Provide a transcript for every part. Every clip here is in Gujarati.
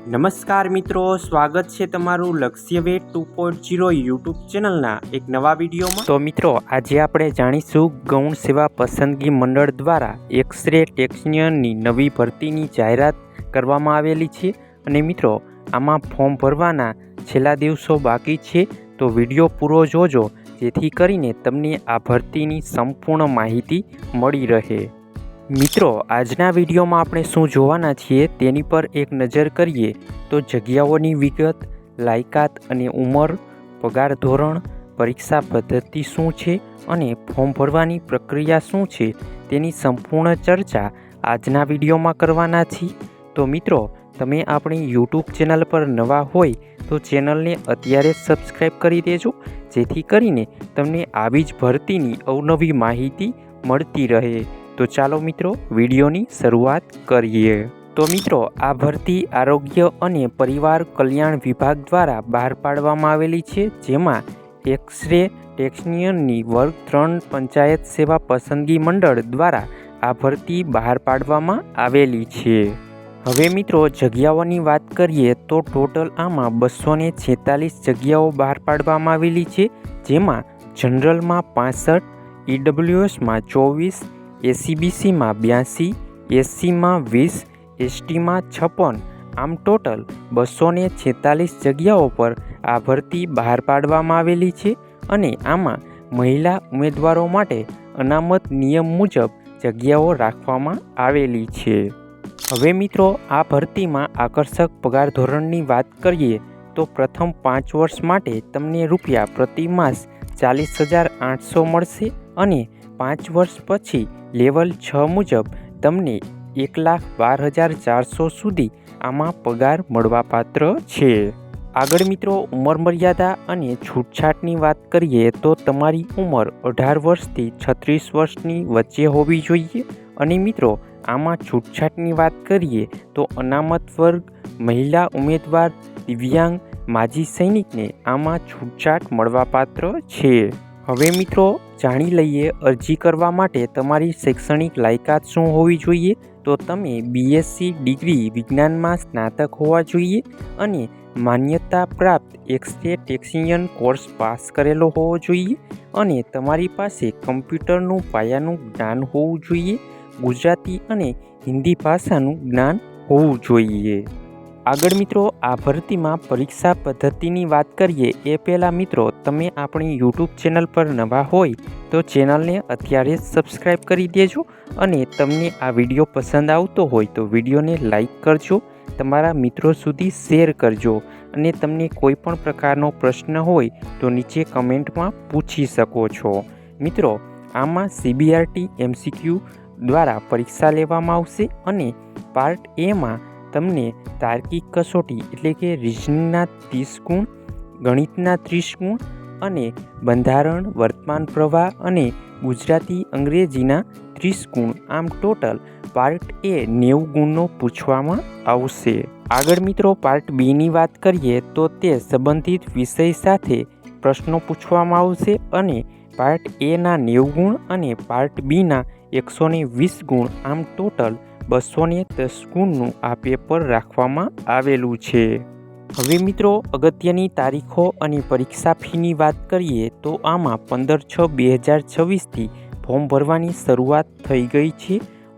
નમસ્કાર મિત્રો, સ્વાગત છે તમારું લક્ષ્યવેધ 2.0 યુટ્યુબ ચેનલના એક નવા વિડીયોમાં। તો મિત્રો, આજે આપણે જાણીશું ગૌણ સેવા પસંદગી મંડળ દ્વારા એક્સ-રે ટેકનિશિયનની નવી ભરતીની જાહેરાત કરવામાં આવેલી છે અને મિત્રો આમાં ફોર્મ ભરવાના છેલ્લા દિવસો બાકી છે, તો વિડીયો પૂરો જોજો જેથી કરીને તમને આ ભરતીની સંપૂર્ણ માહિતી મળી રહે। મિત્રો, આજના વિડીયોમાં આપણે શું જોવાના છીએ તેની પર એક નજર કરીએ તો જગ્યાઓની વિગત, લાયકાત અને ઉંમર, પગાર ધોરણ, પરીક્ષા પદ્ધતિ શું છે અને ફોર્મ ભરવાની પ્રક્રિયા શું છે તેની સંપૂર્ણ ચર્ચા આજના વિડીયોમાં કરવાના છીએ। તો મિત્રો, તમે આપણી યુટ્યુબ ચેનલ પર નવા હોય તો ચેનલને અત્યારે સબસ્ક્રાઈબ કરી દેજો જેથી કરીને તમને આવી જ ભરતીની અવનવી માહિતી મળતી રહે। તો ચાલો મિત્રો, વિડીયોની શરૂઆત કરીએ। તો મિત્રો, આ ભરતી આરોગ્ય અને પરિવાર કલ્યાણ વિભાગ દ્વારા બહાર પાડવામાં આવેલી છે, જેમાં એક્સ-રે ટેકનિશિયનની વર્ગ 3 પંચાયત સેવા પસંદગી મંડળ દ્વારા આ ભરતી બહાર પાડવામાં આવેલી છે। હવે મિત્રો, જગ્યાઓની વાત કરીએ તો ટોટલ આમાં 246 જગ્યાઓ બહાર પાડવામાં આવેલી છે, જેમાં જનરલમાં 65, ઈડબ્લ્યુએસમાં 24, એસીબીસીમાં 82, એસસીમાં 20, એસટીમાં 56, આમ ટોટલ 246 જગ્યાઓ પર આ ભરતી બહાર પાડવામાં આવેલી છે અને આમાં મહિલા ઉમેદવારો માટે અનામત નિયમ મુજબ જગ્યાઓ રાખવામાં આવેલી છે। હવે મિત્રો, આ ભરતીમાં આકર્ષક પગાર ધોરણની વાત કરીએ તો પ્રથમ 5 વર્ષ માટે તમને રૂપિયા પ્રતિ માસ 40,800 મળશે અને 5 વર્ષ પછી લેવલ 6 મુજબ તમને 1,12,400 સુધી આમાં પગાર મળવાપાત્ર છે। આગળ મિત્રો, ઉંમર મર્યાદા અને છૂટછાટની વાત કરીએ તો તમારી ઉંમર 18 વર્ષથી 36 વર્ષની વચ્ચે હોવી જોઈએ અને મિત્રો આમાં છૂટછાટની વાત કરીએ તો અનામત વર્ગ, મહિલા ઉમેદવાર, દિવ્યાંગ, માજી સૈનિકને આમાં છૂટછાટ મળવાપાત્ર છે। હવે મિત્રો, જાણી લઈએ અરજી કરવા માટે તમારી શૈક્ષણિક લાયકાત શું હોવી જોઈએ। તો તમે બીએસસી ડિગ્રી વિજ્ઞાનમાં સ્નાતક હોવા જોઈએ અને માન્યતા પ્રાપ્ત એક્સ-રે ટેકનિશિયન કોર્સ પાસ કરેલો હોવો જોઈએ અને તમારી પાસે કમ્પ્યુટરનું પાયાનું જ્ઞાન હોવું જોઈએ। ગુજરાતી અને હિન્દી ભાષાનું જ્ઞાન હોવું જોઈએ। આગળ મિત્રો, આ ભરતીમાં પરીક્ષા પદ્ધતિની વાત કરીએ એ પહેલાં મિત્રો, તમે આપણી યુટ્યુબ ચેનલ પર નવા હોય તો ચેનલને અત્યારે જ સબસ્ક્રાઈબ કરી દેજો અને તમને આ વિડીયો પસંદ આવતો હોય તો વિડીયોને લાઈક કરજો, તમારા મિત્રો સુધી શેર કરજો અને તમને કોઈ પણ પ્રકારનો પ્રશ્ન હોય તો નીચે કમેન્ટમાં પૂછી શકો છો। મિત્રો, આમાં CBRT MCQ દ્વારા પરીક્ષા લેવામાં આવશે અને પાર્ટ એમાં તમને તાર્કિક કસોટી એટલે કે રીઝનિંગના 30 ગુણ, ગણિતના 30 ગુણ અને બંધારણ, વર્તમાન પ્રવાહ અને ગુજરાતી અંગ્રેજીના 30 ગુણ, આમ ટોટલ પાર્ટ એ 90 ગુણનો પૂછવામાં આવશે। આગળ મિત્રો, પાર્ટ બીની વાત કરીએ તો તે સંબંધિત વિષય સાથે પ્રશ્નો પૂછવામાં આવશે અને પાર્ટ એના 90 ગુણ અને પાર્ટ બીના 120 ગુણ, આમ ટોટલ 210 ગુણનું આ પેપર રાખવામાં આવેલું છે। હવે મિત્રો, અગત્યની તારીખો અને પરીક્ષા ફીની વાત કરીએ તો આમાં 15/6/2026થી ફોર્મ ભરવાની શરૂઆત થઈ ગઈ છે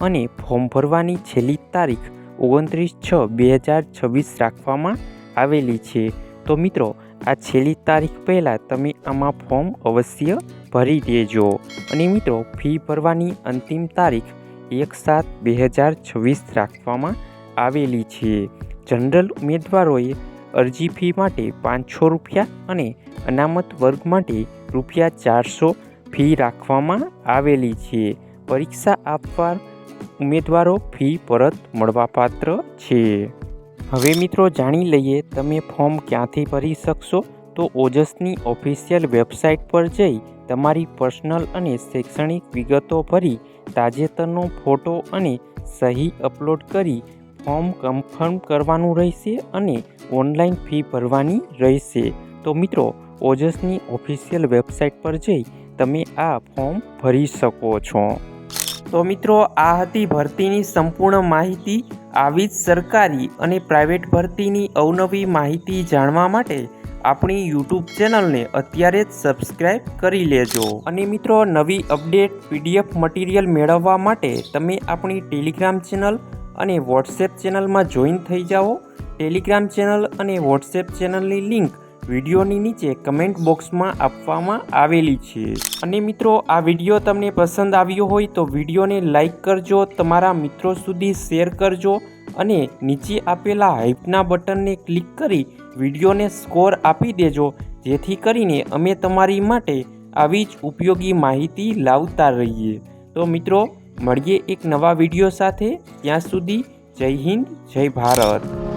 અને ફોર્મ ભરવાની છેલ્લી તારીખ 29/6/2026 રાખવામાં આવેલી છે। તો મિત્રો, આ છેલ્લી તારીખ પહેલાં તમે આમાં ફોર્મ અવશ્ય ભરી દેજો અને મિત્રો, ફી ભરવાની અંતિમ તારીખ 1/7/2026 રાખવામાં આવેલી છે। જનરલ ઉમેદવારોએ અરજી ફી માટે 500 રૂપિયા અને અનામત વર્ગ માટે ₹400 ફી રાખવામાં આવેલી છે। પરીક્ષા આપવા ઉમેદવારો ફી પરત મળવાપાત્ર છે। હવે મિત્રો, જાણી લઈએ તમે ફોર્મ ક્યાંથી ભરી શકશો। તો ઓજસની ઓફિશિયલ વેબસાઇટ પર જઈ તમારી પર્સનલ અને શૈક્ષણિક વિગતો ભરી તાજેતરનો ફોટો અને સહી અપલોડ કરી ફોર્મ કન્ફર્મ કરવાનું રહેશે અને ઓનલાઈન ફી ભરવાની રહેશે। તો મિત્રો, ઓજસની ઓફિશિયલ વેબસાઇટ પર જઈ તમે આ ફોર્મ ભરી શકો છો। તો મિત્રો આ હતી ભરતીની સંપૂર્ણ માહિતી। આવી જ સરકારી અને પ્રાઇવેટ ભરતીની અવનવી માહિતી જાણવા માટે આપણી યુટ્યુબ ચેનલને અત્યારે જ સબસ્ક્રાઈબ કરી લેજો। અને મિત્રો નવી અપડેટ PDF મટીરિયલ મેળવવા માટે તમે આપણી ટેલિગ્રામ ચેનલ અને વોટ્સએપ ચેનલમાં જોઈન થઈ જાઓ। ટેલિગ્રામ ચેનલ અને વોટ્સએપ ચેનલની લિંક વિડીયોની નીચે કમેન્ટ બોક્સમાં આપવામાં આવેલી છે। અને મિત્રો આ વિડીયો તમને પસંદ આવ્યો હોય તો વિડીયોને લાઈક કરજો, તમારા મિત્રો સુધી શેર કરજો અને નીચે આપેલા હાઈપના બટનને ક્લિક કરી વિડીયોને સ્કોર આપી દેજો, જેથી કરીને અમે તમારી માટે આવી જ ઉપયોગી માહિતી લાવતા રહીએ। તો મિત્રો મળીએ એક નવા વિડીયો સાથે, ત્યાં સુધી જય હિન્દ, જય ભારત।